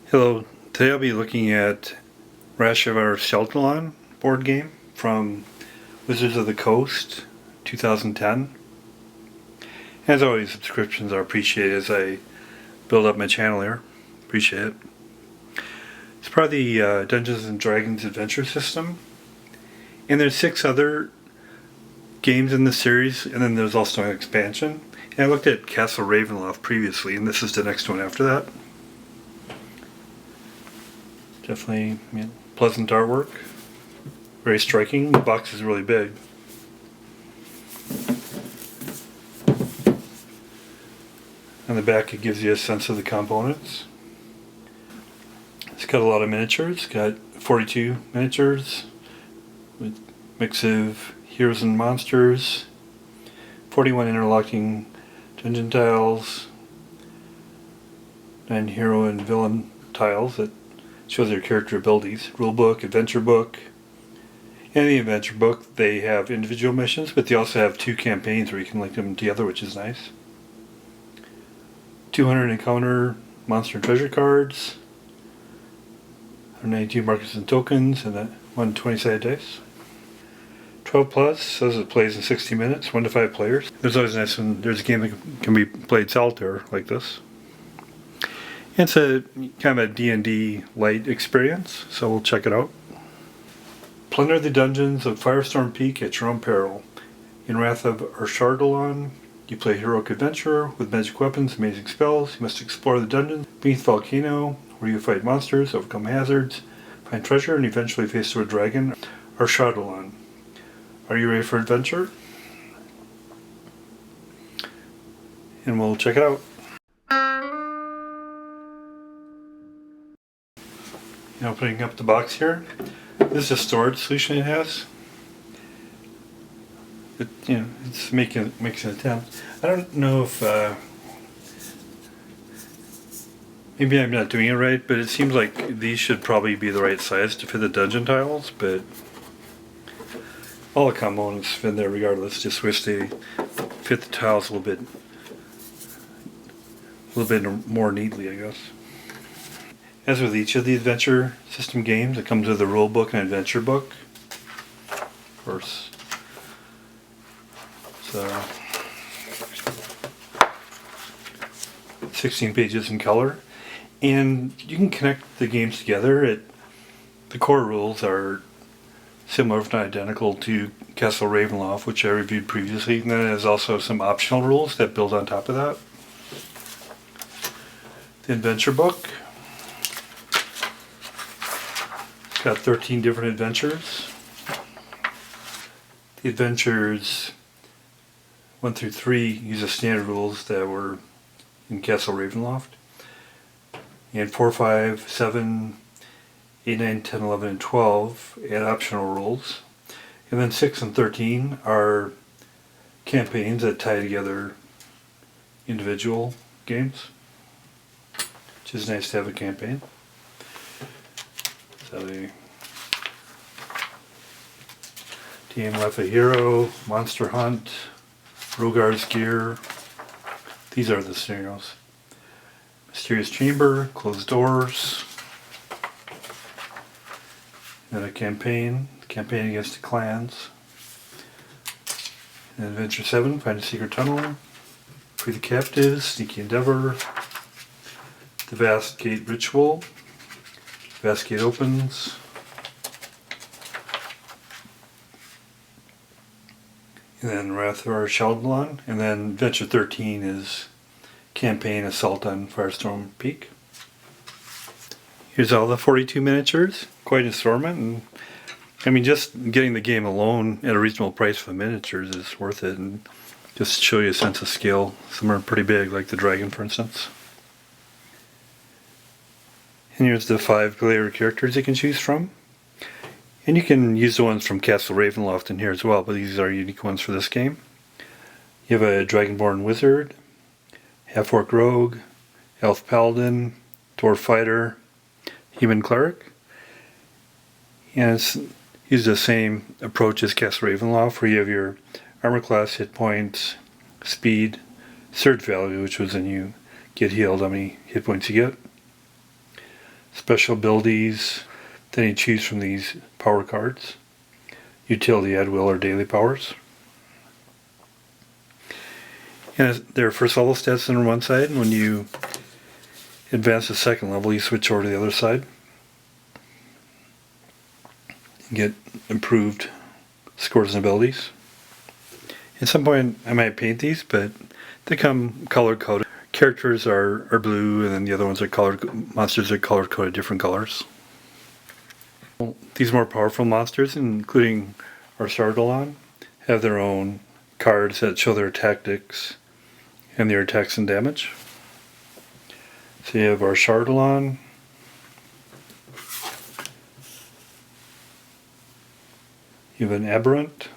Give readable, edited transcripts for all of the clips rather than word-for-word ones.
Hello, today I'll be looking at Ashardalon board game from Wizards of the Coast 2010. As always, subscriptions are appreciated as I build up my channel here. Appreciate it. It's part of the Dungeons and Dragons adventure system. And there's 6 other games in the series, and then there's also an expansion. And I looked at Castle Ravenloft previously, and this is the next one after that. Definitely pleasant artwork. Very striking. The box is really big. On the back it gives you a sense of the components. It's got a lot of miniatures. It's got 42 miniatures with mix of heroes and monsters, 41 interlocking dungeon tiles, 9 hero and villain tiles that shows their character abilities. Rulebook, adventure book. In the adventure book they have individual missions, but they also have 2 campaigns where you can link them together, which is nice. 200 encounter monster and treasure cards, 192 markers and tokens, and 1 20-sided dice. 12 plus says it plays in 60 minutes, 1 to 5 players. There's always nice when there's a game that can be played solitaire like this. It's a kind of a D&D light experience, so we'll check it out. Plunder the dungeons of Firestorm Peak at your own peril. In Wrath of Ashardalon, you play a heroic adventurer with magic weapons, amazing spells. You must explore the dungeons beneath the volcano, where you fight monsters, overcome hazards, find treasure, and eventually face a dragon. Ashardalon. Are you ready for adventure? And we'll check it out. Opening up the box here. This is a storage solution it has. It's makes an attempt. I don't know if maybe I'm not doing it right, but it seems like these should probably be the right size to fit the dungeon tiles, but all the components fit in there regardless. Just wish they fit the tiles a little bit more neatly, I guess. As with each of the adventure system games, it comes with a rule book and adventure book. Of course. So 16 pages in color. And you can connect the games together. The core rules are similar, if not identical, to Castle Ravenloft, which I reviewed previously. And then there's also some optional rules that build on top of that. The adventure book. Got 13 different adventures. The adventures 1 through 3 use the standard rules that were in Castle Ravenloft. And 4, 5, 7, 8, 9, 10, 11, and 12 add optional rules. And then 6 and 13 are campaigns that tie together individual games, which is nice to have a campaign. So the DM left a hero, monster hunt, Rogar's gear. These are the scenarios. Mysterious chamber, closed doors. Then a campaign against the clans. And Adventure 7, find a secret tunnel. Free the captives, sneaky endeavor. The vast gate ritual. Vast gate opens. And then Wrath of Ashardalon. And then Adventure 13 is Campaign Assault on Firestorm Peak. Here's all the 42 miniatures. Quite an assortment. And I mean, just getting the game alone at a reasonable price for the miniatures is worth it. And just to show you a sense of scale. Some are pretty big, like the dragon, for instance. And here's the 5 player characters you can choose from. And you can use the ones from Castle Ravenloft in here as well, but these are unique ones for this game. You have a Dragonborn Wizard, Half-Orc Rogue, Elf Paladin, Dwarf Fighter, Human Cleric. And use the same approach as Castle Ravenloft, where you have your armor class, hit points, speed, surge value, which was when you get healed, how many hit points you get, special abilities, then you choose from these power cards, utility, at will, or daily powers. And there are first level stats on one side, and when you advance to second level, you switch over to the other side. You get improved scores and abilities. At some point, I might paint these, but they come color coded. Characters are blue, and then the other ones are colored. Monsters are color coded different colors. These more powerful monsters, including Ashardalon, have their own cards that show their tactics and their attacks and damage. So you have Ashardalon. You have an Aberrant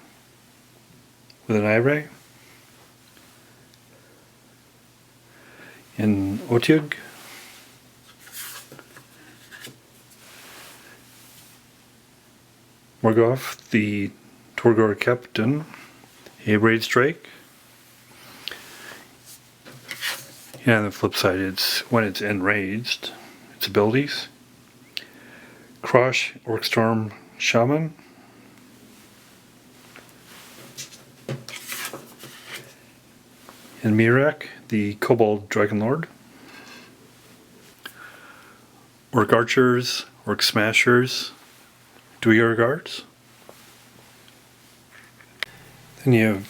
with an eye ray. And Otyug. Morgoth, the Torgor Captain, a Raid Strike. And on the flip side, it's when it's enraged, its abilities. Krosh, Orcstorm Shaman. And Mirak, the Kobold Dragonlord. Orc Archers, Orc Smashers, Dweogar Guards. Then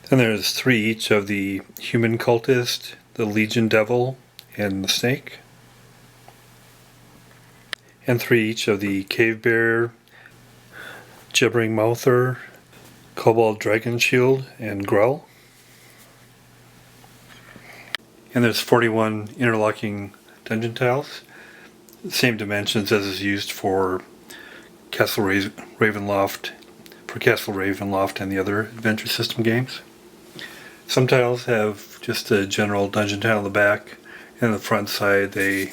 there's 3 each of the Human Cultist, the Legion Devil, and the Snake. And 3 each of the Cave Bear, Gibbering Mouther, Kobold Dragon Shield, and Grell. And there's 41 interlocking dungeon tiles, same dimensions as is used for Castle Ravenloft, and the other adventure system games. Some tiles have just a general dungeon tile on the back, and on the front side they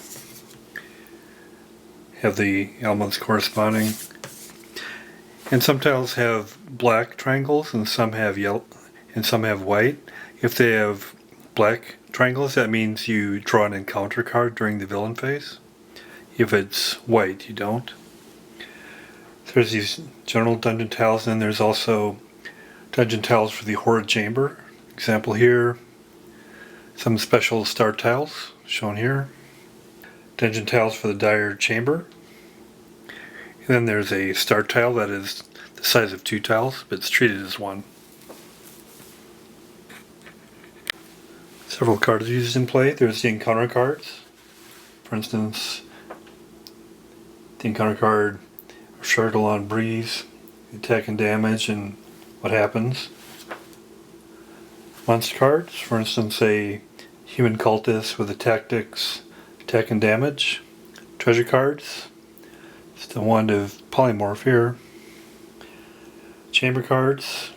have the elements corresponding. And some tiles have black triangles, and some have yellow, and some have white. If they have black triangles, that means you draw an encounter card during the villain phase. If it's white, you don't. There's these general dungeon tiles, and then there's also dungeon tiles for the Horrid Chamber. Example here. Some special star tiles shown here. Dungeon tiles for the Dire Chamber. And then there's a star tile that is the size of 2 tiles, but it's treated as 1. Several cards used in play. There's the encounter cards. For instance, the encounter card Ashardalon Breeze, attack and damage, and what happens. Monster cards, for instance, a Human Cultist with the tactics, attack and damage. Treasure cards, it's the Wand of Polymorph here. Chamber cards,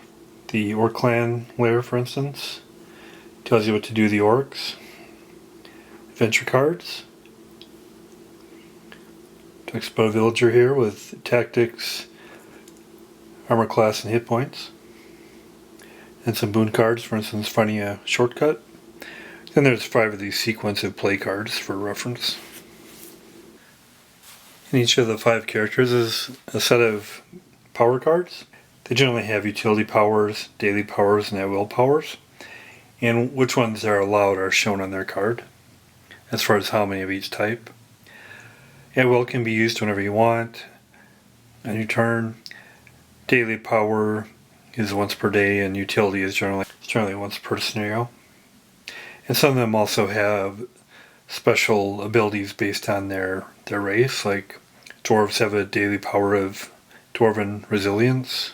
the Orc Clan lair, for instance, tells you what to do with the orcs. Adventure cards, talks about a villager here with tactics, armor class, and hit points. And some boon cards, for instance, finding a shortcut. Then there's 5 of these sequence of play cards for reference. And each of the 5 characters is a set of power cards. They generally have utility powers, daily powers, and at-will powers. And which ones are allowed are shown on their card, as far as how many of each type. At-will can be used whenever you want, on your turn. Daily power is once per day, and utility is generally once per scenario. And some of them also have special abilities based on their race, like dwarves have a daily power of Dwarven Resilience.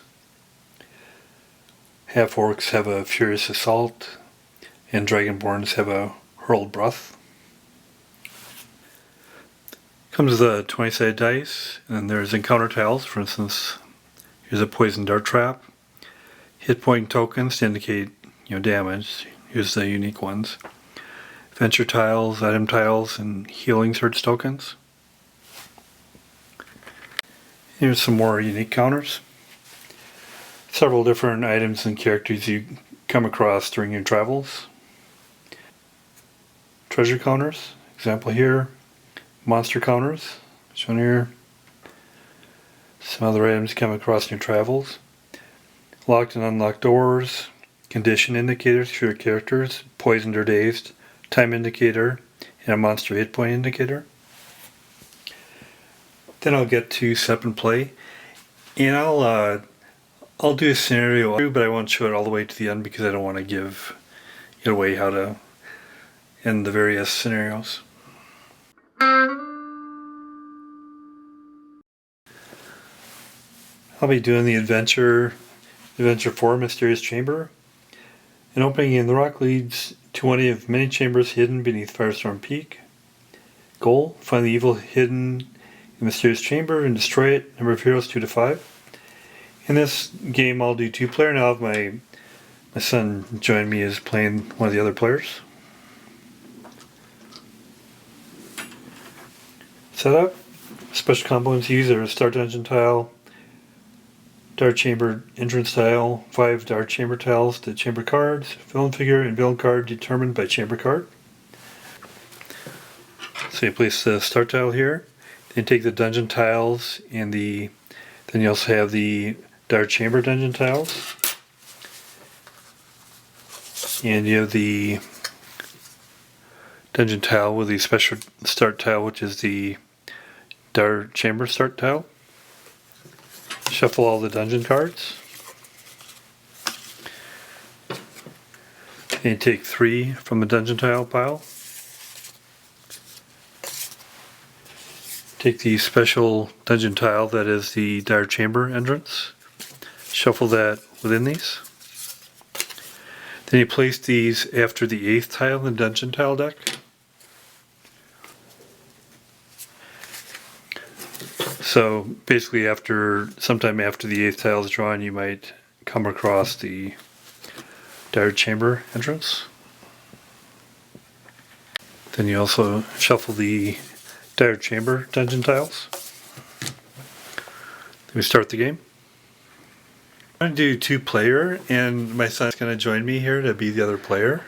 Half-orcs have a Furious Assault, and Dragonborns have a Hurled Breath. Comes the 20-sided dice, and there's encounter tiles. For instance, here's a Poison Dart Trap. Hit point tokens to indicate damage. Here's the unique ones. Adventure tiles, item tiles, and healing search tokens. Here's some more unique counters. Several different items and characters you come across during your travels. Treasure counters, example here. Monster counters, shown here. Some other items you come across in your travels. Locked and unlocked doors. Condition indicators for your characters, poisoned or dazed. Time indicator, and a monster hit point indicator. Then I'll get to set and play, and I'll do a scenario, but I won't show it all the way to the end because I don't want to give it away how to end the various scenarios. I'll be doing the Adventure 4 Mysterious Chamber. An opening in the rock leads to one of many chambers hidden beneath Firestorm Peak. Goal: find the evil hidden in the mysterious chamber and destroy it. Number of heroes 2 to 5. In this game I'll do 2-player, and I'll have my son join me as playing one of the other players. Setup. Special components used are a Start Dungeon tile, Dark Chamber entrance tile, 5 Dark Chamber tiles, the chamber cards, villain figure and villain card determined by chamber card. So you place the start tile here, then take the dungeon tiles and then you also have the Dark Chamber dungeon tiles. And you have the dungeon tile with the special start tile, which is the Dark Chamber start tile. Shuffle all the dungeon cards. And you take 3 from the dungeon tile pile. Take the special dungeon tile that is the Dark Chamber entrance. Shuffle that within these. Then you place these after the 8th tile in the dungeon tile deck. So basically sometime after the 8th tile is drawn, you might come across the Dark Chamber entrance. Then you also shuffle the Dark Chamber dungeon tiles. Then we start the game. I'm going to do 2-player, and my son's going to join me here to be the other player.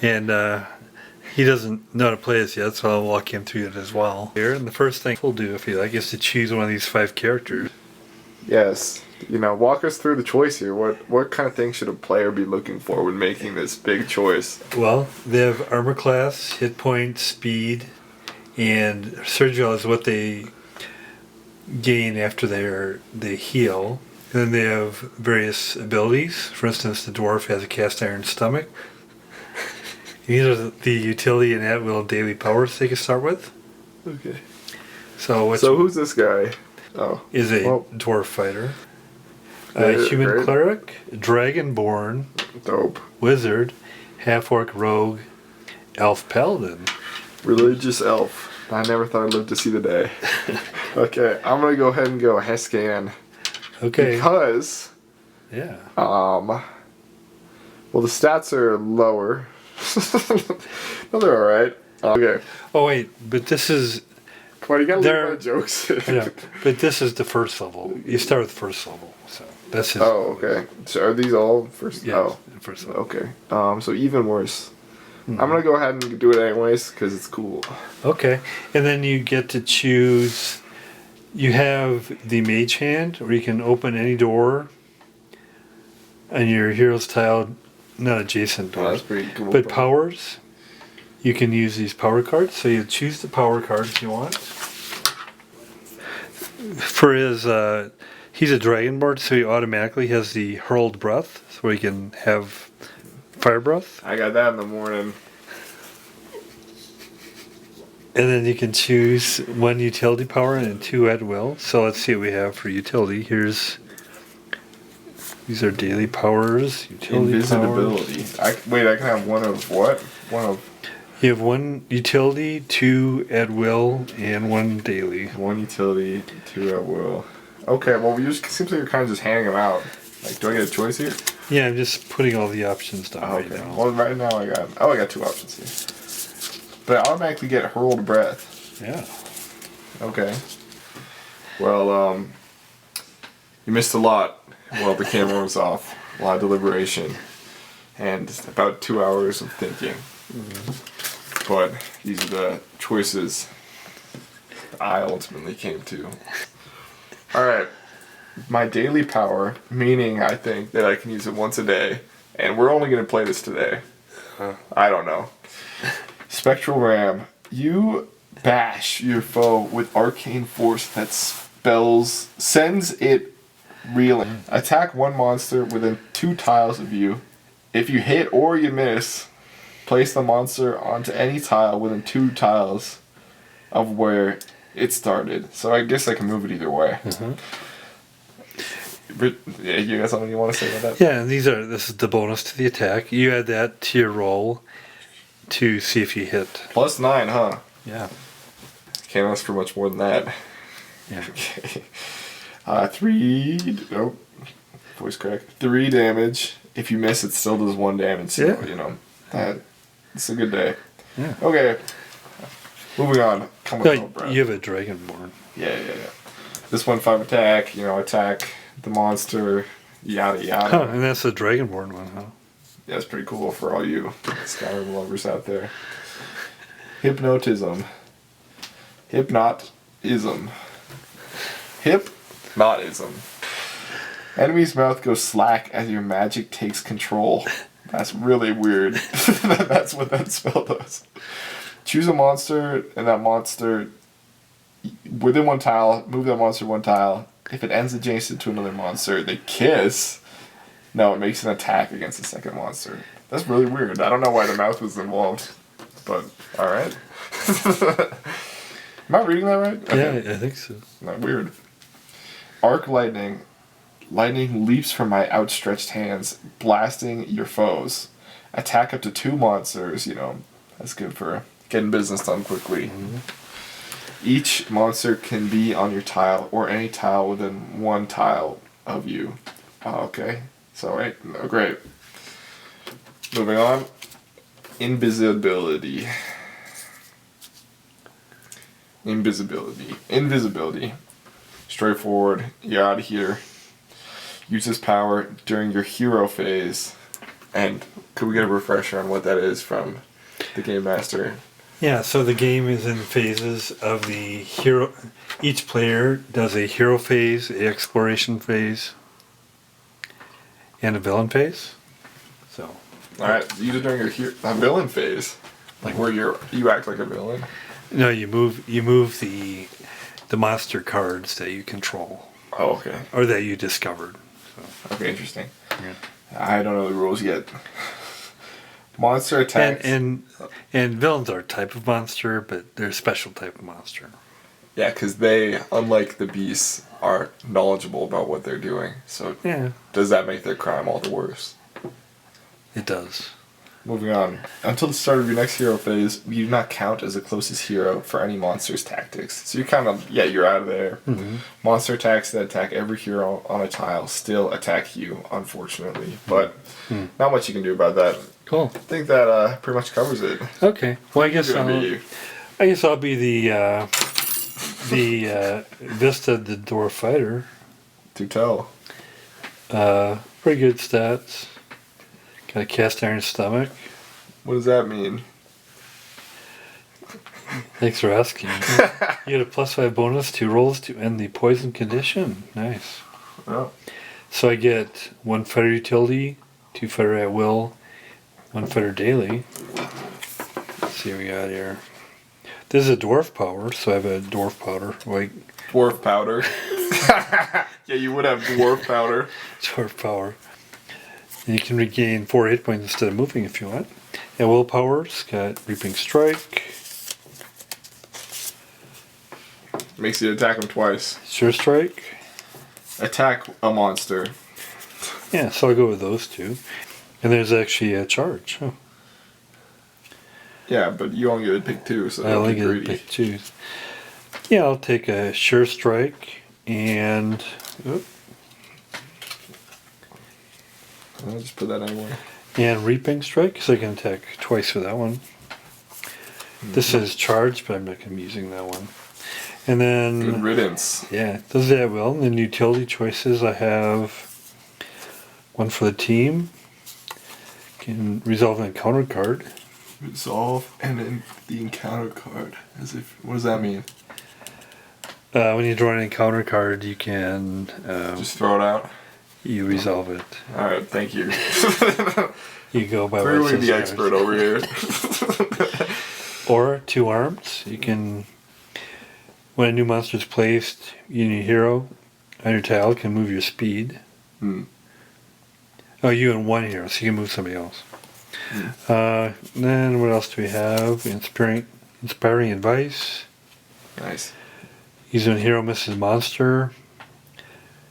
And he doesn't know how to play this yet, so I'll walk him through it as well. Here, and the first thing we'll do, if you like, is to choose one of these 5 characters. Yes. Walk us through the choice here. What kind of thing should a player be looking for when making this big choice? Well, they have armor class, hit point, speed, and surgical is what they gain after they heal. And then they have various abilities. For instance, the dwarf has a cast iron stomach. These are the utility and at-will daily powers they can start with. Okay. So who's this guy? Oh. Is a dwarf fighter. A human cleric, dragonborn, dope, wizard, half-orc rogue, elf paladin. Religious elf. I never thought I'd live to see the day. Okay, I'm gonna go ahead and go Hescan. Okay. Because yeah. Well, the stats are lower. No, they're alright. Okay. Oh wait, but this is. Come on, you gotta leave my jokes. Yeah, but this is the first level. You start with first level, so that's his. Oh, okay. So are these all first? Yeah, oh, first level. Okay. So even worse. Mm-hmm. I'm gonna go ahead and do it anyways because it's cool. Okay, and then you get to choose. You have the mage hand, or you can open any door. And your hero's tile, not adjacent doors. Oh, that's pretty cool. But powers, you can use these power cards. So you choose the power cards you want. For his, he's a dragonborn, so he automatically has the hurled breath, so he can have fire breath. I got that in the morning. And then you can choose 1 utility power and 2 at will. So let's see what we have for utility. These are daily powers. Utility Invisibility. Powers. I can have 1 of what? 1 of. You have 1 utility, 2 at will, and 1 daily. 1 utility, 2 at will. Okay, well, seems like you're kind of just handing them out. Like, do I get a choice here? Yeah, I'm just putting all the options down right now. Well, right now I got 2 options here. But I automatically get hurled breath. Yeah. Okay. Well, you missed a lot while the camera was off. A lot of deliberation. And about 2 hours of thinking. But these are the choices I ultimately came to. Alright. My daily power, meaning I think that I can use it once a day. And we're only going to play this today. I don't know. Spectral Ram. You bash your foe with arcane force that sends it reeling. Attack one monster within 2 tiles of you. If you hit or you miss, place the monster onto any tile within 2 tiles of where it started. So I guess I can move it either way. You got something you want to say about that? Yeah, this is the bonus to the attack. You add that to your roll to see if you hit. +9, huh? Yeah. Can't ask for much more than that. Yeah. Okay. 3... Oh. Voice crack. 3 damage. If you miss, it still does 1 damage. So, it's a good day. Yeah. Okay. Moving on. Come with no breath. You have a Dragonborn. Yeah. This one 5 attack. Attack the monster. Yada yada. Huh, and that's the Dragonborn one, huh? Yeah, it's pretty cool for all you Skyrim lovers out there. Hypnotism. Hypnotism. Enemy's mouth goes slack as your magic takes control. That's really weird. That's what that spell does. Choose a monster, and that monster within 1 tile, move that monster 1 tile. If it ends adjacent to another monster, they kiss. No, it makes an attack against the second monster. That's really weird. I don't know why the mouth was involved, but alright. Am I reading that right? Okay. Yeah, I think so. Not weird. Arc lightning. Lightning leaps from my outstretched hands, blasting your foes. Attack up to 2 monsters, That's good for getting business done quickly. Each monster can be on your tile or any tile within 1 tile of you. Oh, okay. So, right. Oh, great. Moving on. Invisibility. Straightforward. You're out of here. Use this power during your hero phase. And could we get a refresher on what that is from the Game Master? Yeah, so the game is in phases of the hero. Each player does a hero phase, an exploration phase, and a villain phase. So. Alright, you do during your villain phase. Like where you act like a villain? No, you move the monster cards that you control. Oh, okay. Or that you discovered. So. Okay, interesting. Yeah. I don't know the rules yet. Monster attacks. And villains are a type of monster, but they're a special type of monster. Yeah, because they, unlike the beasts, are knowledgeable about what they're doing. So does that make their crime all the worse? It does. Moving on. Until the start of your next hero phase, you do not count as the closest hero for any monster's tactics. So you're out of there. Mm-hmm. Monster attacks that attack every hero on a tile still attack you, unfortunately. But not much you can do about that. Cool. I think that pretty much covers it. Okay. Well, I guess I'll be the Vista the Dwarf Fighter. Do tell. Pretty good stats. Got a cast iron stomach. What does that mean? Thanks for asking. You get a +5 bonus to rolls to end the poison condition. Nice. Oh. So I get 1 fighter utility, 2 fighter at will, 1 fighter daily. Let's see what we got here. This is a dwarf power, so I have a dwarf powder. Dwarf powder. Yeah, you would have dwarf powder. Dwarf power. And you can regain 4 hit points instead of moving if you want. And willpower's got Reaping Strike. Makes you attack him twice. Sure Strike. Attack a monster. Yeah, so I'll go with those 2. And there's actually a charge. Oh. Yeah, but you only get to pick 2, so I only get get to pick 2. Yeah, I'll take a Sure Strike and... I'll just put that anywhere. And Reaping Strike, because I can attack twice with that one. Mm-hmm. This is charged, but I'm not going to be using that one. And then Good riddance. yeah, does that well. And then utility choices, I have one for the team. Can resolve an encounter card. Resolve and then the encounter card. As if, what does that mean? When you draw an encounter card, you can Just throw it out. you resolve it. All right, thank you. You go by Clearly what it the says expert cards. over here. Or 2 arms. You can, when a new monster is placed, you and your hero on your tile can move your speed. Oh, you and 1 hero, so you can move somebody else. Then what else do we have? Inspiring advice. Nice. Use when a hero misses monster.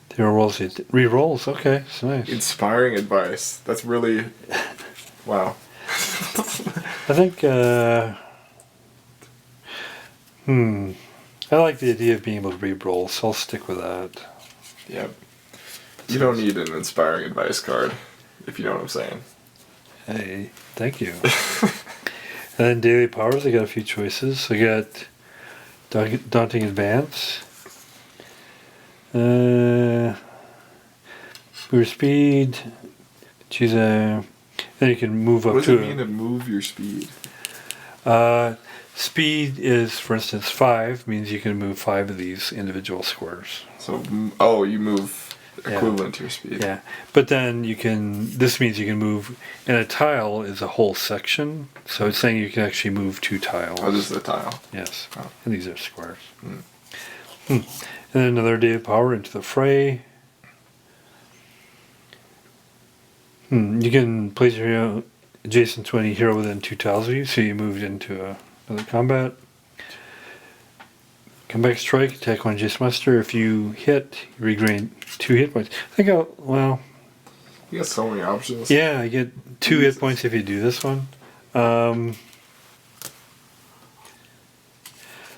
The hero rolls it. Re-rolls. Okay, it's nice. Inspiring advice. That's really... Wow. I think, I like the idea of being able to re-roll, so I'll stick with that. Yep. You don't need an inspiring advice card, if you know what I'm saying. Hey, thank you. And then daily powers, I got a few choices. I got Daunting Advance. Move speed. Choose a... Then you can move up What does to... it mean to move your speed? Speed is, for instance, 5, means you can move 5 of these individual squares. So, you move equivalent to your speed. Yeah, but then you can, this means you can move, and a tile is a whole section, so it's saying you can actually move 2 tiles. Oh, this is a tile. Yes, Oh. and these are squares. And then another day of power into the fray. You can place your hero adjacent to any hero within 2 tiles of you, so you moved into another combat. Come back, strike, attack one adjacent monster. If you hit, you regain 2 hit points. I think well, You got so many options. yeah, you get 2 hit points if you do this one. I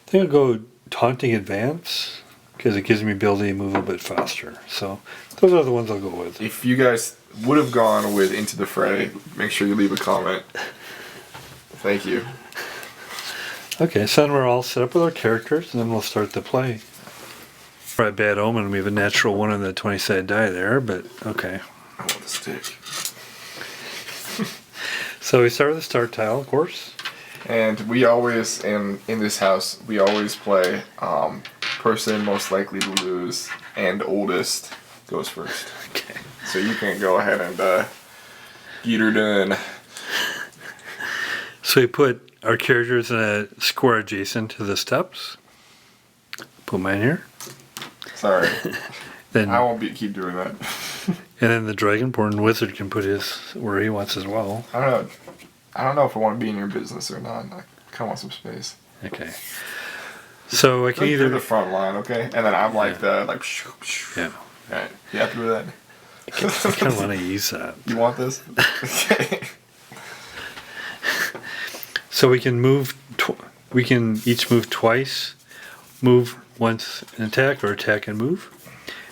think I'll go Taunting Advance, because it gives me ability to move a little bit faster. So those are the ones I'll go with. If you guys would have gone with Into the Fray, make sure you leave a comment. Thank you. Okay, so then we're all set up with our characters, and then we'll start the play. For a Bad Omen, we have a natural 1 on the 20-sided die there, but okay. I want the stick. So we start with the start tile, of course. And we always, in this house, we always play person most likely to lose and oldest goes first. Okay. So you can go ahead and get her done. So we put our characters in a square adjacent to the steps. Put mine here. Sorry. Then, I won't keep doing that. and then the Dragonborn wizard can put his where he wants as well. I don't know if I want to be in your business or not. I kind of want some space. Okay. So I can You're either the front line, okay? And then I'm like shoo, shoo. yeah. Alright, you happy with that? I kind of want to use that. You want this? Okay. So we can move. We can each move twice. Move once and attack, or attack and move.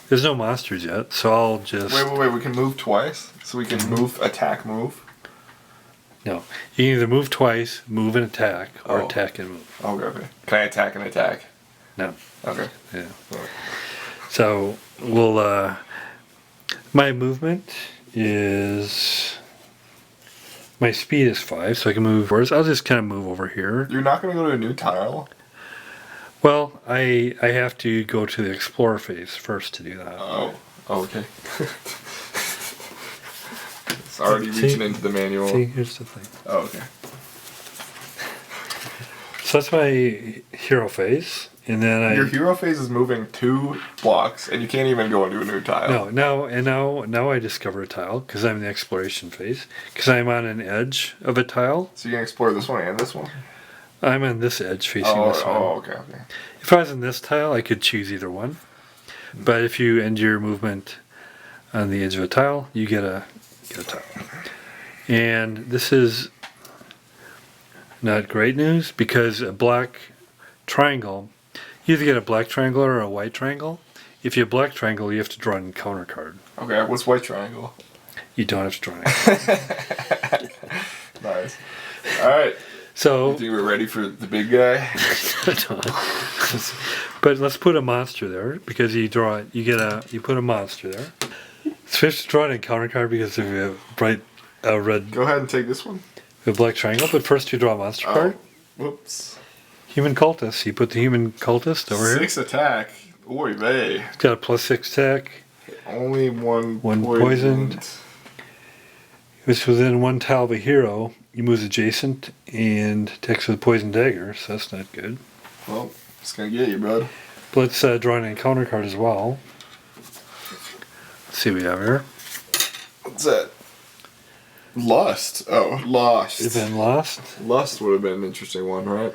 There's no monsters yet, so I'll just. Wait. We can move twice, so we can move, attack, move. No, you can either move twice, move and attack, or Oh. attack and move. Okay. Can I attack and attack? No. Okay. Yeah. Alright. So we'll. My movement is. My speed is 5, so I can move. Whereas I'll just kind of move over here. You're not gonna go to a new tile? Well, I have to go to the Explorer phase first to do that. Oh. Okay. It's already See? reaching into the manual. See, here's the thing. Oh, okay. So that's my hero phase, and then Your hero phase is moving 2 blocks, and you can't even go into a new tile. now I discover a tile because I'm in the exploration phase because I'm on an edge of a tile. So you can explore this one and this one? I'm on this edge facing this one. Okay. If I was in this tile, I could choose either one. But if you end your movement on the edge of a tile, you get a tile. And this is not great news because a black triangle, you either get a black triangle or a white triangle. If you have a black triangle, you have to draw an encounter card. Okay, what's white triangle? You don't have to draw an encounter. Nice. Alright. So, You think we're ready for the big guy? but let's put a monster there because you draw it. You put a monster there. Switch to draw an encounter card because of a bright red, Go ahead and take this one. a black triangle. But first, you draw a monster card. Whoops. Human cultist. You put the human cultist over 6 attack. Oy vey. It's got a +6 attack. Only one poisoned. It's within 1 tile of a hero. You move adjacent and attacks with a poison dagger, so that's not good. Well, it's gonna get you, bud. But let's draw an encounter card as well. Let's see what we have here. What's that? Lust. Oh, Lost. It's been lost. Lust would have been an interesting one, right?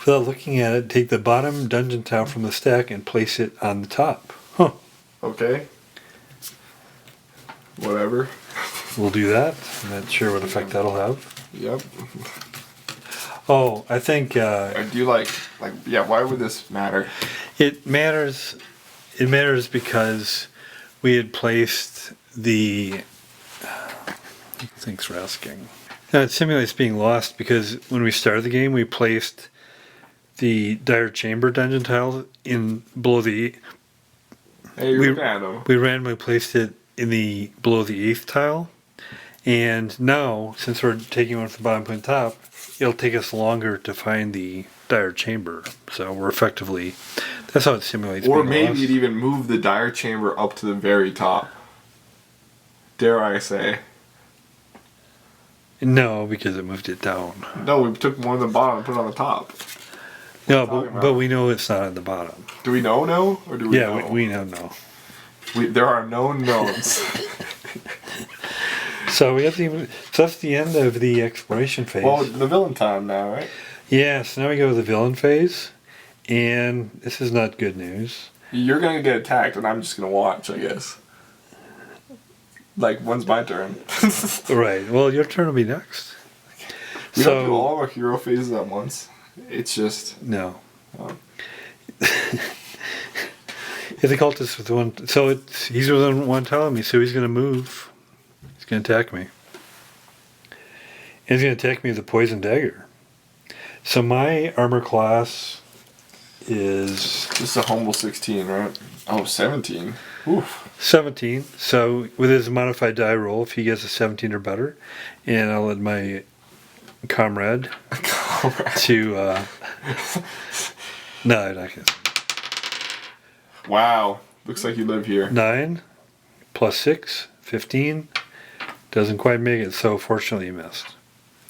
Without looking at it, take the bottom dungeon tile from the stack and place it on the top. Huh. Okay. Whatever. We'll do that. I'm not sure what effect that'll have. Yep. Oh, I think Do you yeah, why would this matter? it matters. It matters because we had placed the. Thanks for asking. Now, it simulates being lost because when we started the game, we placed the Dire Chamber dungeon tile in below the. Hey, you're looking at them. We randomly placed it in the below the 8th tile, and now since we're taking one from the bottom and putting top, it'll take us longer to find the Dire Chamber. So we're effectively. That's how it simulates. Or being maybe lost. you'd even move the Dire Chamber up to the very top. Dare I say? No, because it moved it down. No, we took one on the bottom and put it on the top. No, talking but about? we know it's not at the bottom. Do we know no? Or do we Yeah, know? we know no. There are known knowns. So we have to. So that's the end of the exploration phase. Well, the villain time now, right? Yeah. So now we go to the villain phase, and this is not good news. You're gonna get attacked, and I'm just gonna watch, I guess. Like, when's my turn? Right. Well, your turn will be next. We don't do all of our hero phases at once. It's just No. Oh. If the cultist with one, so he's within 1 tile of me, so he's going to move. He's going to attack me. And he's going to attack me with a poison dagger. So my armor class is just a humble 16, right? Oh, 17. Oof. 17. So with his modified die roll, if he gets a 17 or better, and I'll let my comrade to. No, I'm not gonna. Wow. Looks like you live here. 9 plus 6, 15. Doesn't quite make it, so fortunately you missed.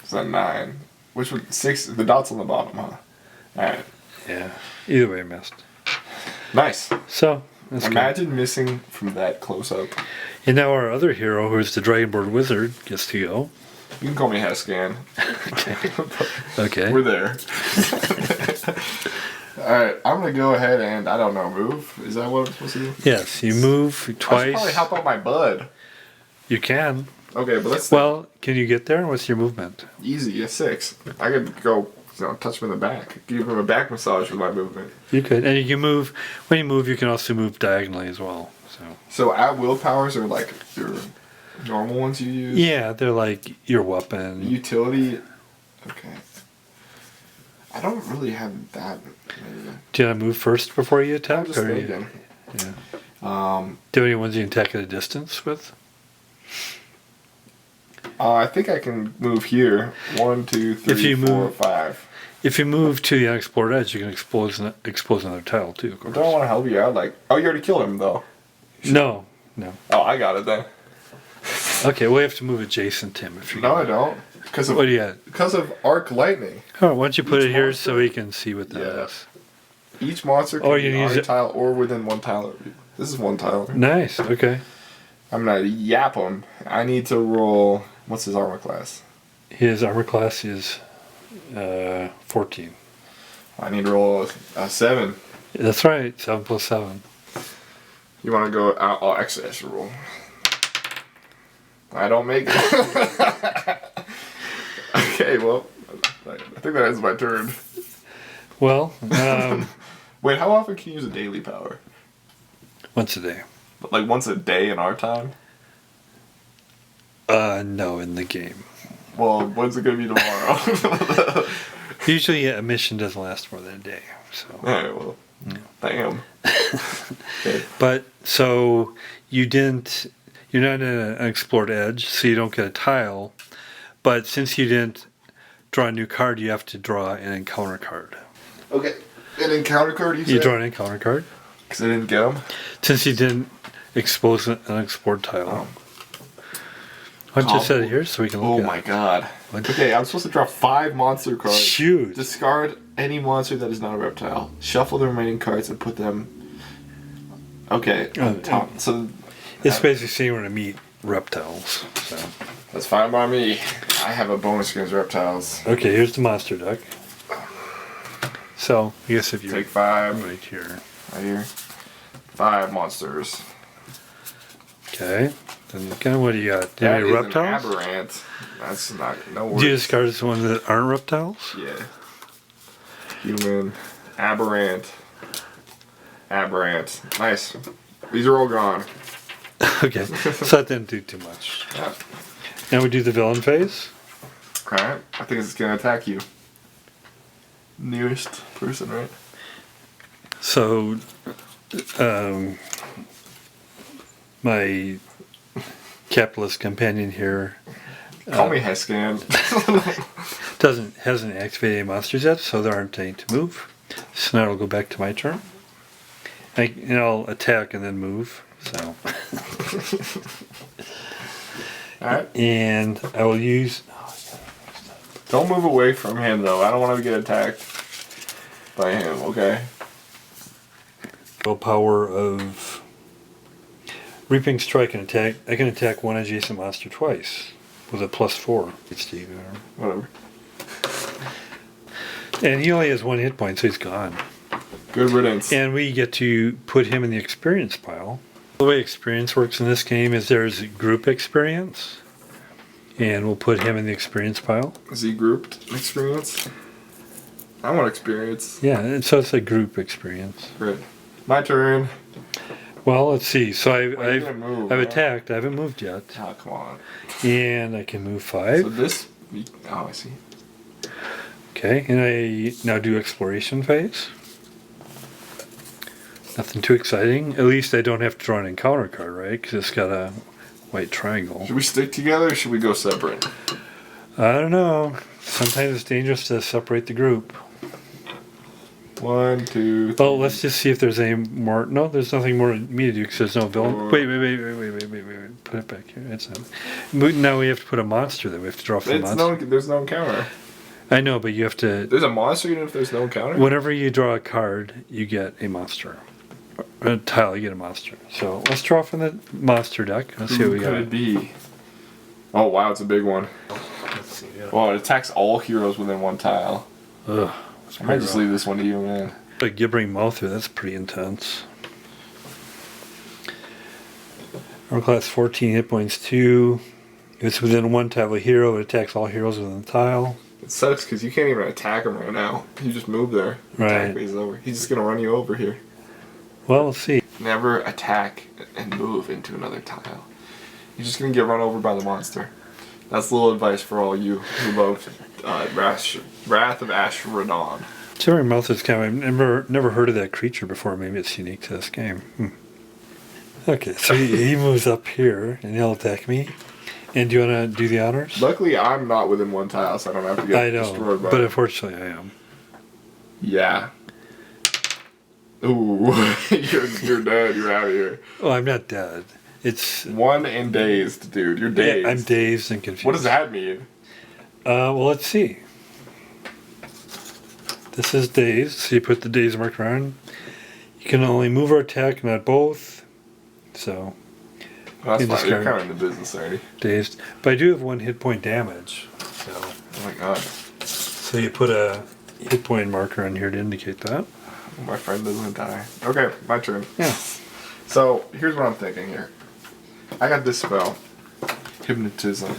Is that 9? Which one? 6? The dot's on the bottom, huh? Alright. Yeah. Either way, you missed. Nice. So, that's Imagine missing from that close up. good. And now our other hero, who is the Dragonborn Wizard, gets to go. You can call me Hescan. Okay. We're there. Alright, I'm gonna go ahead and, I don't know, move? Is that what I'm supposed to do? Yes, you move I should twice. probably help out my bud. You can. Okay, but let's Well, can you get there? What's your movement? easy, a 6. I could go, touch him in the back. Give him a back massage with my movement. You could. And you can move. When you move, you can also move diagonally as well. So at will powers are like your normal ones you use? Yeah, they're like your weapon. Utility? Okay. I don't really have that many. Do you want to move first before you attack? I'm just or thinking. Yeah. Do Um, you have any ones you can attack at a distance with? I think I can move here. 1, 2, 3, If you 4, move- 5. If you move to the unexplored edge, you can expose another tile too, of Don't course. want to help you out. Like, oh, you already killed him though. No. Oh, I got it then. Okay, well, you have to move adjacent to him if you No, can. I don't. Because What do you got? arc lightning. Oh, why don't you put Each it here monster? so we can see what that Yeah. is? Each monster can Oh, be you on use a it- tile or within 1 tile of you. This is 1 tile. Nice, okay. I'm gonna yap him. I need to roll. What's his armor class? His armor class is 14. I need to roll a 7. That's right, 7 plus 7. You want to go? Actually, I should roll. I don't make it. Okay, well, I think that ends my turn. Well, Wait, how often can you use a daily power? once a day. Like once a day in our time? No, in the game. Well, when's it gonna be tomorrow? Usually a mission doesn't last more than a day. So. Alright, well, damn. Okay. But so you're not in an explored edge, so you don't get a tile. But since you didn't draw a new card, you have to draw an encounter card. Okay. An encounter card, you said? You draw an encounter card. Because I didn't get them? Since you didn't expose an explored tile. Oh. Why don't you set it here so we can look Oh at it? my god. Okay, I'm supposed to draw 5 monster cards. Shoot. Discard any monster that is not a reptile. Shuffle the remaining cards and put them... Okay, on top. So It's basically saying we're going to meet reptiles. So. that's fine by me. I have a bonus against reptiles. Okay, here's the monster deck. So, I guess if you Take 5. right here. Right here. 5 monsters. Okay. Then kind of what do you got? Do you That have any is reptiles? an aberrant. That's not... No worries. Do you discard the ones that aren't reptiles? Yeah. Human. Aberrant. Aberrant. Nice. These are all gone. Okay, so that didn't do too much. Yeah. Now we do the villain phase. Alright. I think it's gonna attack you. Nearest person, right? So, my capitalist companion here Call me Hescan. hasn't activated any monsters yet, so there aren't any to move. So now it'll go back to my turn. And I'll attack and then move. So, Alright. and I will use. Don't move away from him though. I don't want to get attacked by him, okay? Willpower of Reaping Strike and attack. I can attack one adjacent monster twice with a +4. It's Steve. Whatever. And he only has 1 hit point, so he's gone. Good riddance. And we get to put him in the experience pile. The way experience works in this game is there's group experience, and we'll put him in the experience pile. Is he grouped experience? I want experience. Yeah, and so it's a group experience. Great. My turn. Well, let's see. So Well, you can move, I've right? attacked. I haven't moved yet. Oh, come on. And I can move So 5. this... Oh, I see. Okay, and I now do exploration phase. Nothing too exciting. At least I don't have to draw an encounter card, right? Because it's got a white triangle. Should we stick together or should we go separate? I don't know. Sometimes it's dangerous to separate the group. 1, 2, 3. Well, let's just see if there's any more. No, there's nothing more for me to do because there's no villain. Wait. Put it back here. It's not. Now we have to put a monster that we have to draw from the monster. There's no encounter. I know, but you have to. There's a monster even if there's no encounter? Whenever you draw a card, you get a monster. A tile, you get a monster. So let's draw from the monster deck. Let's see what we Who could got. it be? Oh, wow, it's a big one. Let's see. Well, it attacks all heroes within 1 tile. Ugh. I might just leave this one to you, man. A gibbering mouth here, that's pretty intense. Armor class 14, hit points 2. If it's within 1 tile of a hero, it attacks all heroes within the tile. It sucks because you can't even attack him right now. You just move there. Right. Attack phase is over. He's just going to run you over here. Well, let's see. Never attack and move into another tile. You're just going to get run over by the monster. That's a little advice for all you who love Wrath of Ashardalon. Gibbering mouth is kind of, I've never heard of that creature before. Maybe it's unique to this game. Okay, so he moves up here and he'll attack me. And do you want to do the honors? Luckily, I'm not within 1 tile, so I don't have to get I know, destroyed by but it. unfortunately I am. Yeah. Ooh, you're dead. You're out of here. Oh, I'm not dead. It's 1 and dazed, dude. You're dazed. Yeah, I'm dazed and confused. What does that mean? Well, let's see. This is dazed, so you put the dazed marker on. You can only move or attack, not both. So, Well, that's You fine. You're discard. kind of in the business already. dazed. But I do have 1 hit point damage. So, Oh my god. so you put a hit point marker on here to indicate that. My friend doesn't die. Okay, my turn. Yeah. So, here's what I'm thinking here. I got this spell. Hypnotism.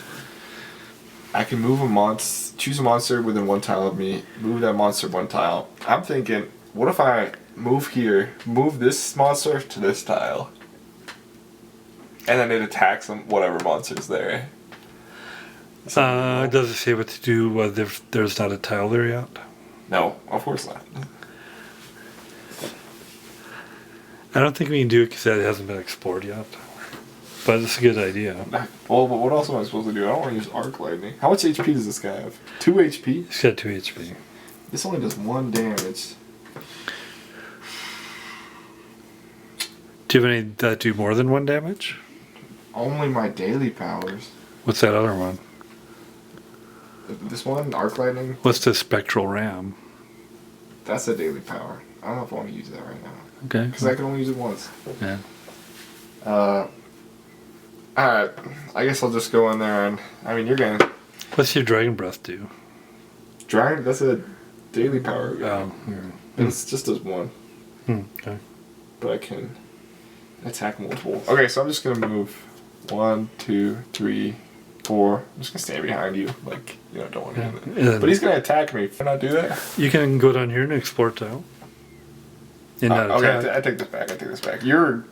I can move a monster, choose a monster within 1 tile of me, move that monster 1 tile. I'm thinking, what if I move here, move this monster to this tile, and then it attacks whatever monster's there. Does it say what to do if there's not a tile there yet? No, of course not. I don't think we can do it because that hasn't been explored yet. But it's a good idea. Well, but what else am I supposed to do? I don't want to use arc lightning. How much HP does this guy have? 2 HP? He's got 2 HP. This only does 1 damage. Do you have any that do more than 1 damage? Only my daily powers. What's that other one? This one, arc lightning. What's the spectral ram? That's a daily power. I don't know if I want to use that right now. Okay. Because I can only use it once. Yeah. Alright. I guess I'll just go in there and... I mean, you're going to... What's your dragon breath do? Dragon, that's a daily power. Oh. It's just as 1. Okay. But I can attack multiple. Okay, so I'm just going to move 1, 2, 3, 4. I'm just going to stand behind you. Like, don't want to do that. But he's going to attack me. Can I do that? You can go down here and explore tile. And not attack. Okay, I take this back. You're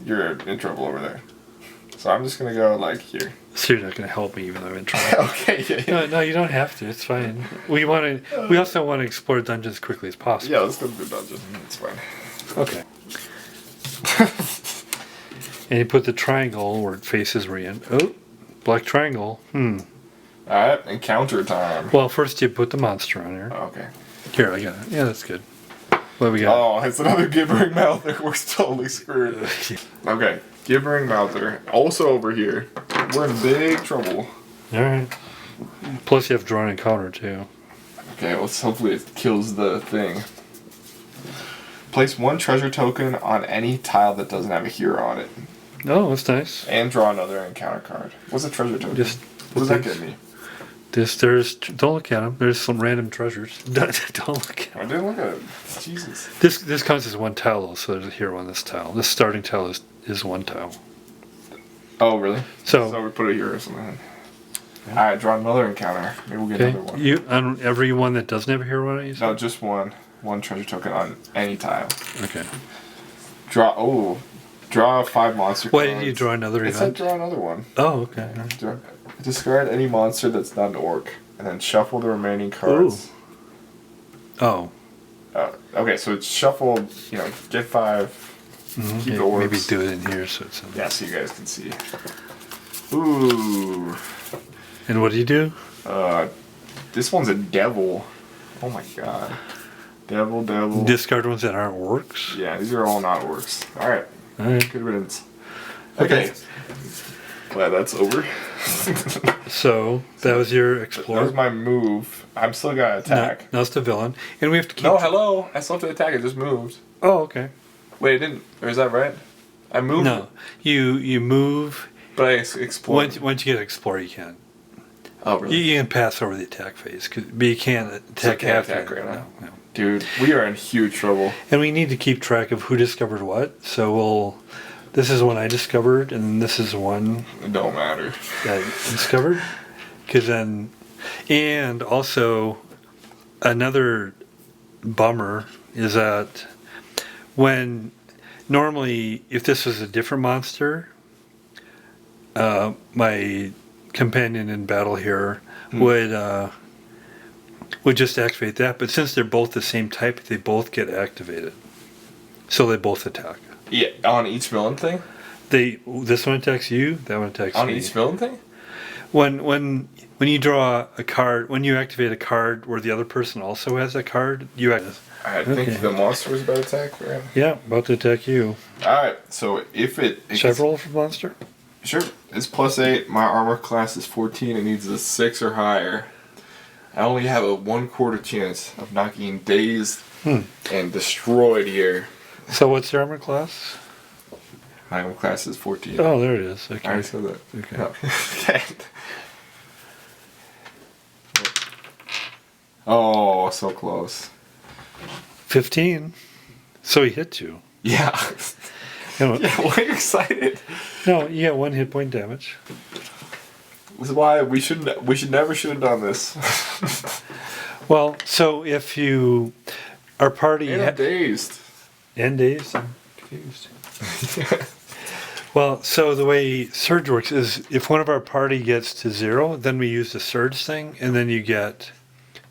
in trouble over there. So I'm just gonna go like here. So you're not gonna help me even though I'm in trouble. Okay, yeah. No, you don't have to. It's fine. We also want to explore dungeons as quickly as possible. Yeah, let's go to the dungeon. It's fine. Okay. And you put the triangle where it faces in. Oh, black triangle. Alright, encounter time. Well, first you put the monster on here. Okay. Here, I got it. Yeah, that's good. What do we got? Oh, it's another gibbering mouther. We're totally screwed. Okay, gibbering mouther. Also over here. We're in big trouble. Alright. Plus you have drawn encounter too. Okay, well, hopefully it kills the thing. Place 1 treasure token on any tile that doesn't have a hero on it. Oh, that's nice. And draw another encounter card. What's a treasure token? What does that get me? Don't look at them. There's some random treasures. Don't look at them. I didn't look at it. Jesus. This counts as 1 tile, though, so there's a hero on this tile. This starting tile is 1 tile. Oh, really? So we put it here or something. Yeah. Alright, draw another encounter. Maybe we'll get another one. You on every one that doesn't have a hero on it? No, just one. 1 treasure token on any tile. Okay. Draw 5 monster cards. Why did you draw another event? It said draw another one. Oh, okay. Right. Discard any monster that's not an orc, and then shuffle the remaining cards. Ooh. Oh. Okay, so it's shuffled, get 5, keep the orcs. Maybe do it in here so it's... Yeah, so you guys can see. Ooh. And what do you do? This one's a devil. Oh my god. Devil. Discard ones that aren't orcs? Yeah, these are all not orcs. Alright. Alright. Good riddance. Okay. Glad that's over. So, that was your explore. That was my move. I'm still gonna attack. No, it's the villain. And we have to keep... No, hello! I still have to attack, it just moved. Oh, okay. Wait, it didn't... Or is that right? I moved... No. You move... But I explore. Once you get explore, you can. Oh, really? You can pass over the attack phase, but you can't attack after. Right now. No. Dude, we are in huge trouble. And we need to keep track of who discovered what. So this is one I discovered, and this is one It don't matter. I discovered. Because then, and also another bummer is that when normally if this was a different monster, my companion in battle here would just activate that, but since they're both the same type, they both get activated. So they both attack. Yeah, on each villain thing? This one attacks you, that one attacks on me. On each villain thing? When you draw a card, when you activate a card where the other person also has a card, you activate. I think the monster was about to attack, right? Yeah, about to attack you. Alright, so if it... Should I roll for the monster? Sure. It's +8, my armor class is 14, it needs a 6 or higher. I only have a 1/4 chance of not getting dazed and destroyed here. So what's your armor class? My armor class is 14. Oh, there it is. Okay. I already said that. Okay. No. Oh, so close. 15. So he hit you. Yeah. Yeah, why are you excited? No, you get 1 hit point damage. This is why we should never have done this. Well, so if our party I'm dazed. And dazed, I'm confused. Well, so the way surge works is if one of our party gets to 0, then we use the surge thing, and then you get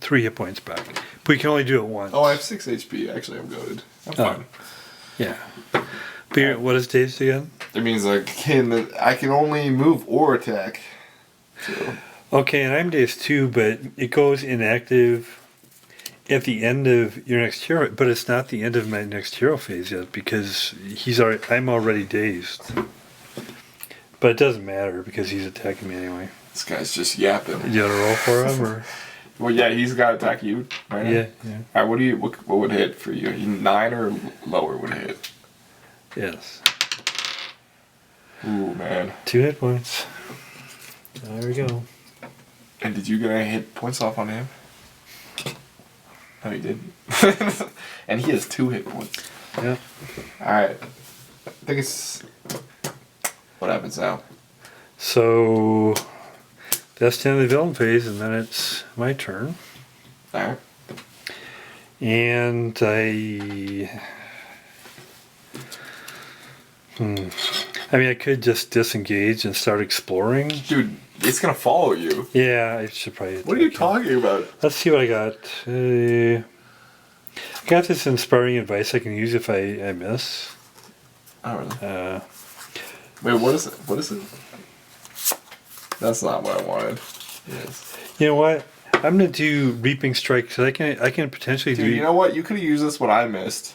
3 hit points back. But we can only do it once. Oh, I have 6 HP. Actually, I'm goaded. I'm fine. Yeah. But what is dazed again? It means I can only move or attack. So. Okay, and I'm dazed too, but it goes inactive at the end of your next hero. But it's not the end of my next hero phase yet because I'm already dazed. But it doesn't matter because he's attacking me anyway. This guy's just yapping. You want to roll for him or? Well, yeah, he's got to attack you right now. Yeah. All right, what would hit for you? 9 or lower would hit? Yes. Ooh, man. 2 hit points. There we go. And did you get any hit points off on him? No, he didn't. And he has 2 hit points. Yeah. Alright. I think it's... What happens now? So, that's the end of the villain phase, and then it's my turn. Alright. And I mean, I could just disengage and start exploring. Dude, it's gonna follow you. Yeah, I should probably... What are you talking about? Let's see what I got. I got this inspiring advice I can use if I miss. Oh, really? Wait, what is it? What is it? That's not what I wanted. Yes. You know what? I'm gonna do Reaping Strike because I can potentially do... Dude, you know what? You could have used this when I missed.